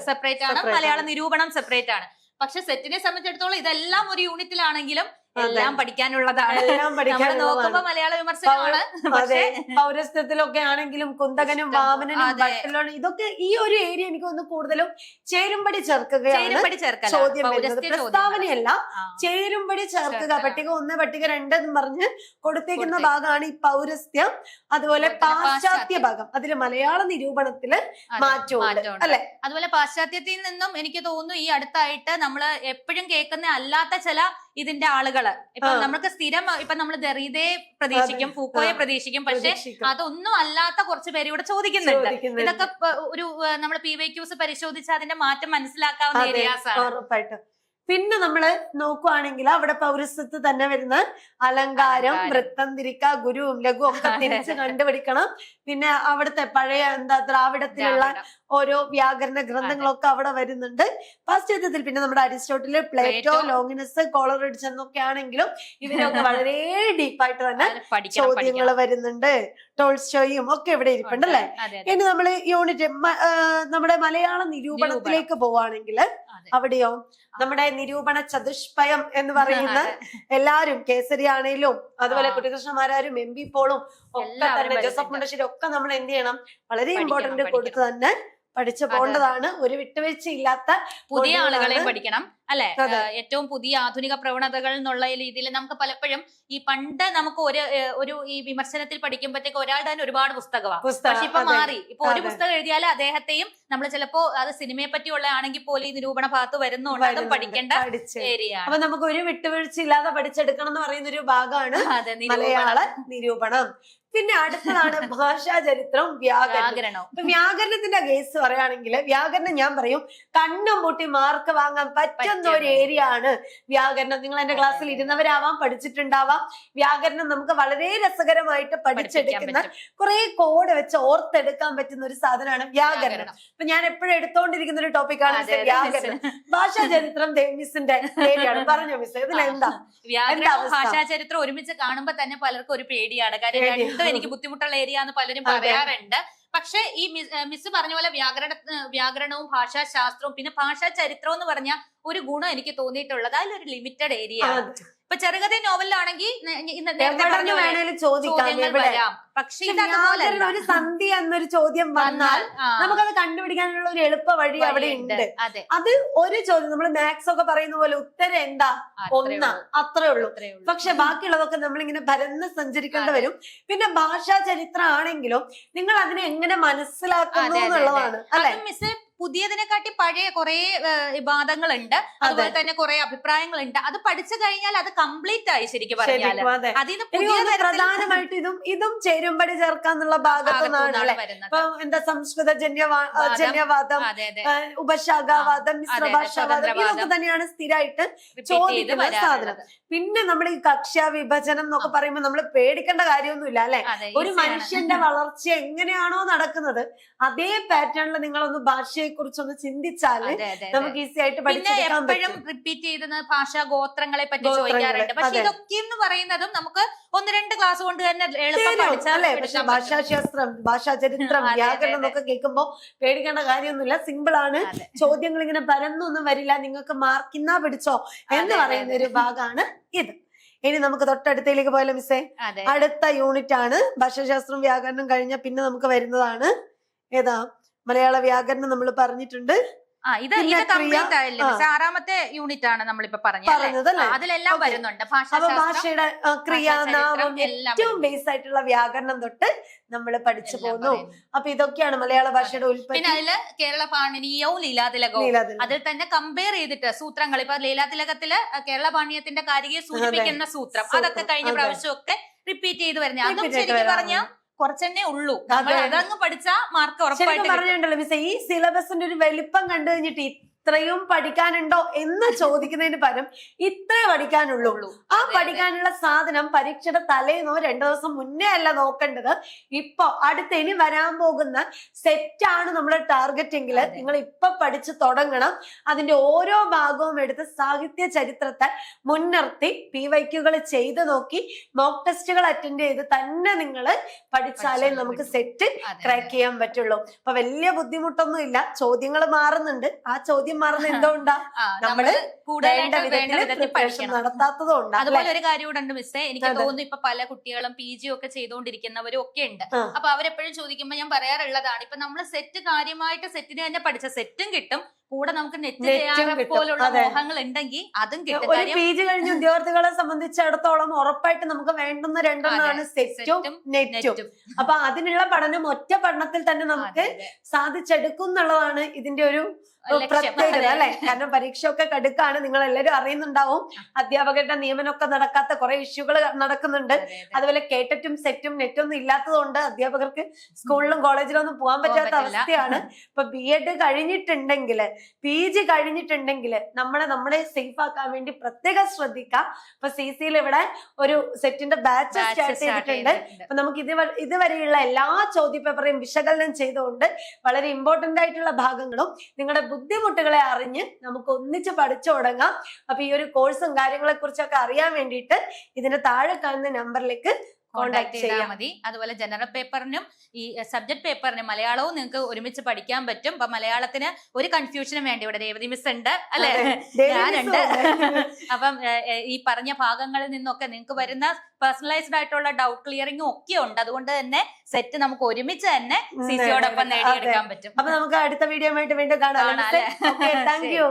Speaker 2: സെപ്പറേറ്റ് ആണ്, മലയാള നിരൂപണം സെപ്പറേറ്റ് ആണ്. പക്ഷെ സെറ്റിനെ സംബന്ധിച്ചിടത്തോളം ഇതെല്ലാം ഒരു യൂണിറ്റിലാണെങ്കിലും എല്ലാം പഠിക്കാനുള്ളതാണ്. നമ്മൾ നോക്കുമ്പോ മലയാള വിമർശനമാണ്. പക്ഷേ
Speaker 1: പൗരസ്ത്യത്തിലൊക്കെ ആണെങ്കിലും കുന്തകനും വാമനനും ഭട്ടലോനും ഇതൊക്കെ ഈ ഒരു ഏരിയ എനിക്ക് ഒന്ന് കൂടുതലും ചേരുംപടി ചേർക്കുകയാണ് ചോദ്യം വരുന്നത്. പ്രസ്താവനയല്ല, ചേരുംപടി ചേർക്കുക. പട്ടിക 1 പട്ടിക 2 എന്ന് പറഞ്ഞ് കൊടുത്തേക്കുന്ന ഭാഗമാണ് ഈ പൗരസ്ത്യം. അതുപോലെ പാശ്ചാത്യ ഭാഗം, അതില് മലയാള നിരൂപണത്തില് മാറ്റമുണ്ട് അല്ലെ.
Speaker 2: അതുപോലെ പാശ്ചാത്യത്തിൽ നിന്നും എനിക്ക് തോന്നുന്നു ഈ അടുത്തായിട്ട് നമ്മള് എപ്പോഴും കേൾക്കുന്ന അല്ലാത്ത ചില ഇതിന്റെ ആളുകള് ഇപ്പൊ നമുക്ക് സ്ഥിരം ഇപ്പൊ നമ്മൾ ദെറീദയെ പ്രതീക്ഷിക്കും, ഫൂക്കോയെ പ്രതീക്ഷിക്കും, പക്ഷെ അതൊന്നും അല്ലാത്ത കുറച്ച് പേര് ഇവിടെ ചോദിക്കുന്നുണ്ട്. ഇതൊക്കെ ഒരു നമ്മൾ PYQs പരിശോധിച്ച് അതിന്റെ മാറ്റം മനസ്സിലാക്കാവുന്ന ഏരിയാസ് ആണ്.
Speaker 1: ഉറപ്പായിട്ടും. പിന്നെ നമ്മള് നോക്കുവാണെങ്കിൽ അവിടെ പൗരസ്ത്യത്ത് തന്നെ വരുന്ന അലങ്കാരം, വൃത്തം തിരിക്ക, ഗുരുവും ലഘുവും ഒക്കെ തിരിച്ച് കണ്ടുപിടിക്കണം. പിന്നെ അവിടുത്തെ പഴയ ദ്രാവിഡത്തിലുള്ള ഓരോ വ്യാകരണ ഗ്രന്ഥങ്ങളൊക്കെ അവിടെ വരുന്നുണ്ട്. പാശ്ചാത്യത്തിൽ പിന്നെ നമ്മുടെ അരിസ്റ്റോട്ടില്, പ്ലേറ്റോ, ലോങ്ങിനസ്, കോളറിഡ്സ് എന്നൊക്കെ ആണെങ്കിലും ഇവരൊക്കെ വളരെ ഡീപ്പായിട്ട് തന്നെ ചോദ്യങ്ങൾ വരുന്നുണ്ട്. ടോൾസ്റ്റോയും ഒക്കെ ഇവിടെ ഇരിപ്പുണ്ട് അല്ലെ. ഇനി നമ്മള് യൂണിറ്റ് നമ്മുടെ മലയാള നിരൂപണത്തിലേക്ക് പോവാണെങ്കിൽ അവിടെയോ നമ്മുടെ നിരൂപണ ചതുഷ്പയം എന്ന് പറയുന്ന എല്ലാരും, കേസരി ആണേലും അതുപോലെ കുട്ടികൃഷ്ണമാരും MP പോളും ഒക്കെ തന്നെ, ജോസഫ് മുണ്ടശ്ശേരി ഒക്കെ നമ്മൾ എന്ത് ചെയ്യണം, വളരെ ഇമ്പോർട്ടന്റ് കൊടുത്ത് തന്നെ പഠിച്ചു പോകേണ്ടതാണ്. ഒരു വിട്ടുവീഴ്ച ഇല്ലാത്ത
Speaker 2: പുതിയ ആളുകളെയും പഠിക്കണം അല്ലെ. ഏറ്റവും പുതിയ ആധുനിക പ്രവണതകൾ എന്നുള്ള രീതിയിൽ നമുക്ക് പലപ്പോഴും ഈ പണ്ട് നമുക്ക് ഒരു ഈ വിമർശനത്തിൽ പഠിക്കുമ്പോഴത്തേക്ക് ഒരാളുടെ തന്നെ ഒരുപാട് പുസ്തകമാണ്. പക്ഷെ ഇപ്പൊ മാറി. ഇപ്പൊ ഒരു പുസ്തകം എഴുതിയാൽ അദ്ദേഹത്തെയും നമ്മൾ ചിലപ്പോ അത് സിനിമയെ പറ്റിയുള്ള ആണെങ്കിൽ പോലും ഈ നിരൂപണ ഭാഗത്ത് വരുന്നുണ്ട്, അതും പഠിക്കേണ്ട ഏരിയ.
Speaker 1: അപ്പൊ നമുക്ക് ഒരു വിട്ടുവീഴ്ച ഇല്ലാതെ പഠിച്ചെടുക്കണം എന്ന് പറയുന്ന ഒരു ഭാഗമാണ് മലയാള നിരൂപണം. പിന്നെ അടുത്തതാണ് ഭാഷാ ചരിത്രം, വ്യാകരണം. വ്യാകരണത്തിന്റെ കേസ് പറയുകയാണെങ്കിൽ വ്യാകരണം ഞാൻ പറയും കണ്ണും പൂട്ടി മാർക്ക് വാങ്ങാൻ പറ്റുന്ന ഒരു ഏരിയ ആണ് വ്യാകരണം. നിങ്ങൾ എന്റെ ക്ലാസ്സിൽ ഇരുന്നവരാവാം, പഠിച്ചിട്ടുണ്ടാവാം. വ്യാകരണം നമുക്ക് വളരെ രസകരമായിട്ട് പഠിച്ചെടുക്കുന്ന, കുറെ കോഡ് വെച്ച് ഓർത്തെടുക്കാൻ പറ്റുന്ന ഒരു സാധനമാണ് വ്യാകരണം. അപ്പൊ ഞാൻ എപ്പോഴും എടുത്തോണ്ടിരിക്കുന്ന ഒരു ടോപ്പിക്കാണ് വ്യാകരണം. ഭാഷാ ചരിത്രം മിസ്സിന്റെ ഏരിയയാണ്. പറഞ്ഞോ മിസ്, ഇതിലെന്താ
Speaker 2: വ്യാകരണം ഭാഷാ ചരിത്രം ഒരുമിച്ച് കാണുമ്പോ തന്നെ പലർക്കും ഒരു പേടിയാണ്. കാര്യം എനിക്ക് ബുദ്ധിമുട്ടുള്ള ഏരിയ എന്ന് പലരും പറയാറുണ്ട്. പക്ഷെ ഈ മിസ് പറഞ്ഞ പോലെ വ്യാകരണവും ഭാഷാശാസ്ത്രവും പിന്നെ ഭാഷാ ചരിത്രം എന്ന് പറഞ്ഞ ഒരു ഗുണം എനിക്ക് തോന്നിയിട്ടുള്ളത് അതിലൊരു ലിമിറ്റഡ് ഏരിയ ആണ്. ഇപ്പൊ ചെറുകഥ നോവലിലാണെങ്കിൽ ചോദ്യങ്ങൾ വരാം. പക്ഷെ
Speaker 1: ഒരു സന്ധി എന്നൊരു ചോദ്യം വന്നാൽ നമുക്കത് കണ്ടുപിടിക്കാനുള്ള ഒരു എളുപ്പ വഴി അവിടെ ഉണ്ട്. അത് ഒരു ചോദ്യം നമ്മൾ മാത്സ് ഒക്കെ പറയുന്ന പോലെ ഉത്തരം എന്താ, 1 അത്രേ ഉള്ളൂ. പക്ഷെ ബാക്കിയുള്ളതൊക്കെ നമ്മളിങ്ങനെ പരന്ന് സഞ്ചരിക്കേണ്ടി വരും. പിന്നെ ഭാഷാ ചരിത്രം ആണെങ്കിലും നിങ്ങൾ അതിനെ എങ്ങനെ മനസ്സിലാക്കുന്നു എന്നുള്ളതാണ് അല്ലെ.
Speaker 2: മിസ് പുതിയതിനെക്കാട്ടി പഴയ കുറെ വാദങ്ങളുണ്ട്, അതുപോലെ തന്നെ കുറെ അഭിപ്രായങ്ങളുണ്ട്. അത് പഠിച്ചു കഴിഞ്ഞാൽ അത് കംപ്ലീറ്റ് ആയി ശരിക്കും പറഞ്ഞാൽ. അതിന്
Speaker 1: പ്രധാനമായിട്ട് ഇതും ചേരുംപടി ചേർക്കാന്നുള്ള ഭാഗത്തുനിന്നാണ്. ഇപ്പൊ എന്താ സംസ്കൃത ജന്യവാദം, ഉപശാഖാവാദം, മിശ്രഭാഷാവാദം ഇതൊക്കെ തന്നെയാണ് സ്ഥിരമായിട്ട് ചോദിക്കുന്ന സാധനം. പിന്നെ നമ്മൾ ഈ കക്ഷ്യ വിഭജനം എന്നൊക്കെ പറയുമ്പോൾ നമ്മൾ പേടിക്കേണ്ട കാര്യമൊന്നുമില്ല അല്ലെ. ഒരു മനുഷ്യന്റെ വളർച്ച എങ്ങനെയാണോ നടക്കുന്നത് അതേ പാറ്റേണിൽ നിങ്ങളൊന്ന് ഭാഷയെ കുറിച്ചൊന്ന് ചിന്തിച്ചാല് നമുക്ക് ഈസി ആയിട്ട് പഠിച്ചെടുക്കാൻ പറ്റും.
Speaker 2: റിപ്പീറ്റ് ചെയ്യുന്ന ഭാഷാ ഗോത്രങ്ങളെ പറ്റി ചോദിക്കാറുണ്ട്. പക്ഷെ ഇതൊക്കെ എന്ന് പറയുന്നതും നമുക്ക് 1-2 ക്ലാസ് കൊണ്ട് തന്നെ
Speaker 1: അല്ലെ. പക്ഷെ ഭാഷാശാസ്ത്രം, ഭാഷാ ചരിത്രം, വ്യാകരണം എന്നൊക്കെ കേൾക്കുമ്പോ പേടിക്കേണ്ട കാര്യമൊന്നുമില്ല. സിമ്പിൾ ആണ്. ചോദ്യങ്ങൾ ഇങ്ങനെ പരന്നൊന്നും വരില്ല. നിങ്ങൾക്ക് മാർക്കിന്നാ പിടിച്ചോ എന്ന് പറയുന്ന ഒരു ഭാഗമാണ് ഇത്. ഇനി നമുക്ക് തൊട്ടടുത്തേക്ക് പോയാലോ മിസ്സേ. അടുത്ത യൂണിറ്റ് ആണ് ഭാഷാശാസ്ത്രം, വ്യാകരണം കഴിഞ്ഞ പിന്നെ നമുക്ക് വരുന്നതാണ് ഏതാ, മലയാള വ്യാകരണം നമ്മൾ പറഞ്ഞിട്ടുണ്ട്.
Speaker 2: ഇത് കംപ്ലീറ്റ് ആയില്ലേ? 6ാമത്തെ യൂണിറ്റ് ആണ് നമ്മളിപ്പോ പറഞ്ഞത്. അതിലെല്ലാം വരുന്നുണ്ട്.
Speaker 1: ഭാഷയുടെ ക്രിയാനാമം ഏറ്റവും ബേസ് ആയിട്ടുള്ള വ്യാകരണം തൊട്ട് നമ്മൾ പഠിച്ചു പോകുന്നു. അപ്പൊ ഇതൊക്കെയാണ് മലയാള ഭാഷയുടെ ഉൽപ്പത്തി.
Speaker 2: പിന്നെ അതില് കേരള പാണിനീയവും ലീലാതിലകവും അതിൽ തന്നെ കമ്പയർ ചെയ്തിട്ട് സൂത്രങ്ങൾ, ഇപ്പൊ ലീലാതിലകത്തില് കേരള പാണിയത്തിന്റെ കാരികയെ സൂചിപ്പിക്കുന്ന സൂത്രം അതൊക്കെ കഴിഞ്ഞ പ്രാവശ്യമൊക്കെ റിപ്പീറ്റ് ചെയ്ത് വരുന്നത്. അതും ശരിക്കും പറഞ്ഞാൽ കുറച്ചെന്നെ ഉള്ളൂ. അതങ്ങ് പഠിച്ചാ മാർക്ക് ഉറപ്പായിട്ട്
Speaker 1: പറഞ്ഞിട്ടുണ്ടല്ലോ മിസ്. ഈ സിലബസിന്റെ ഒരു വലിപ്പം കണ്ടു കഴിഞ്ഞിട്ട് ഇത്രയും പഠിക്കാനുണ്ടോ എന്ന് ചോദിക്കുന്നതിന് പകരം ഇത്രേ പഠിക്കാനുള്ളൂ. ആ പഠിക്കാനുള്ള സാധനം പരീക്ഷയുടെ തലേന്നോ 2 ദിവസം മുന്നേ അല്ല നോക്കേണ്ടത്. ഇപ്പൊ അടുത്ത ഇനി വരാൻ പോകുന്ന സെറ്റാണ് നമ്മുടെ ടാർഗറ്റ് എങ്കിൽ നിങ്ങൾ ഇപ്പൊ പഠിച്ചു തുടങ്ങണം. അതിന്റെ ഓരോ ഭാഗവും എടുത്ത് സാഹിത്യ ചരിത്രത്തെ മുൻനിർത്തി PYQകൾ ചെയ്ത് നോക്കി മോക്ക് ടെസ്റ്റുകൾ അറ്റൻഡ് ചെയ്ത് തന്നെ നിങ്ങൾ പഠിച്ചാലേ നമുക്ക് സെറ്റ് ക്രാക്ക് ചെയ്യാൻ പറ്റുള്ളൂ. അപ്പൊ വലിയ ബുദ്ധിമുട്ടൊന്നും ഇല്ല. ചോദ്യങ്ങൾ മാറുന്നുണ്ട്. ആ ചോദ്യം മാറുന്ന എന്തുകൊണ്ടാ? നമ്മള് വേണ്ട വിധത്തിൽ നടത്താത്തതുകൊണ്ടാ.
Speaker 2: അതുപോലെ ഒരു കാര്യം കൂടെ ഉണ്ട് മിസ്സേ, എനിക്ക് തോന്നുന്നു ഇപ്പൊ പല കുട്ടികളും PG ഒക്കെ ചെയ്തുകൊണ്ടിരിക്കുന്നവരും ഒക്കെ ഉണ്ട്. അപ്പൊ അവരെപ്പോഴും ചോദിക്കുമ്പോ ഞാൻ പറയാറുള്ളതാണ്, ഇപ്പൊ നമ്മള് സെറ്റ് കാര്യമായിട്ട് സെറ്റിന് തന്നെ പഠിച്ച സെറ്റും കിട്ടും, കൂടെ നമുക്ക് നെറ്റ് പോലുള്ള മോഹങ്ങൾ ഉണ്ടെങ്കിൽ അതും കിട്ടും.
Speaker 1: ഒരു PG കഴിഞ്ഞ ഉദ്യോഗാർത്ഥികളെ സംബന്ധിച്ചിടത്തോളം ഉറപ്പായിട്ട് നമുക്ക് വേണ്ടുന്ന രണ്ടെണ്ണമാണ് സെറ്റും നെറ്റും. അപ്പൊ അതിനുള്ള പഠനം ഒറ്റ പഠനത്തിൽ തന്നെ നമുക്ക് സാധിച്ചെടുക്കും എന്നുള്ളതാണ് ഇതിന്റെ ഒരു പ്രത്യേകത അല്ലെ. കാരണം പരീക്ഷയൊക്കെ കടുക്കാണ്, നിങ്ങൾ എല്ലാവരും അറിയുന്നുണ്ടാവും. അധ്യാപകരുടെ നിയമനമൊക്കെ നടക്കാത്ത കുറെ ഇഷ്യൂകൾ നടക്കുന്നുണ്ട്. അതുപോലെ കേട്ടറ്റും സെറ്റും നെറ്റും ഒന്നും ഇല്ലാത്തതുകൊണ്ട് അധ്യാപകർക്ക് സ്കൂളിലും കോളേജിലും ഒന്നും പോകാൻ പറ്റാത്ത അവസ്ഥയാണ്. ഇപ്പൊ BEd കഴിഞ്ഞിട്ടുണ്ടെങ്കിൽ PG കഴിഞ്ഞിട്ടുണ്ടെങ്കിൽ നമ്മളെ സേഫ് ആക്കാൻ വേണ്ടി പ്രത്യേകം ശ്രദ്ധിക്കാം. ഇപ്പൊ CCയിൽ ഇവിടെ ഒരു സെറ്റിന്റെ ബാച്ച് സ്റ്റാർട്ട് ചെയ്തിട്ടുണ്ട്. അപ്പൊ നമുക്ക് ഇതുവരെയുള്ള എല്ലാ ചോദ്യപേപ്പറേയും വിശകലനം ചെയ്തുകൊണ്ട് വളരെ ഇമ്പോർട്ടന്റ് ആയിട്ടുള്ള ഭാഗങ്ങളും നിങ്ങളുടെ ബുദ്ധിമുട്ടുകളെ അറിഞ്ഞ് നമുക്ക് ഒന്നിച്ച് പഠിച്ചു തുടങ്ങാം. അപ്പൊ ഈ ഒരു കോഴ്സും കാര്യങ്ങളെ കുറിച്ചൊക്കെ അറിയാൻ വേണ്ടിയിട്ട് ഇതിന്റെ താഴെ കാണുന്ന നമ്പറിലേക്ക്
Speaker 2: കോൺടാക്ട് ചെയ്താൽ മതി. അതുപോലെ ജനറൽ പേപ്പറിനും ഈ സബ്ജക്ട് പേപ്പറിനും മലയാളവും നിങ്ങൾക്ക് ഒരുമിച്ച് പഠിക്കാൻ പറ്റും. അപ്പൊ മലയാളത്തിന് ഒരു കൺഫ്യൂഷനും വേണ്ടി ഇവിടെ രേവതി മിസ് ഉണ്ട് അല്ലെ, ഞാനുണ്ട്. അപ്പം ഈ പറഞ്ഞ ഭാഗങ്ങളിൽ നിന്നൊക്കെ നിങ്ങൾക്ക് വരുന്ന പേഴ്സണലൈസ്ഡ് ആയിട്ടുള്ള ഡൗട്ട് ക്ലിയറിംഗും ഒക്കെ ഉണ്ട്. അതുകൊണ്ട് തന്നെ സെറ്റ് നമുക്ക് ഒരുമിച്ച് തന്നെ CCയോടൊപ്പം നേടിയെടുക്കാൻ പറ്റും.
Speaker 1: അപ്പൊ നമുക്ക് അടുത്ത വീഡിയോ ആയിട്ട് വീണ്ടും കാണാം. Thank you.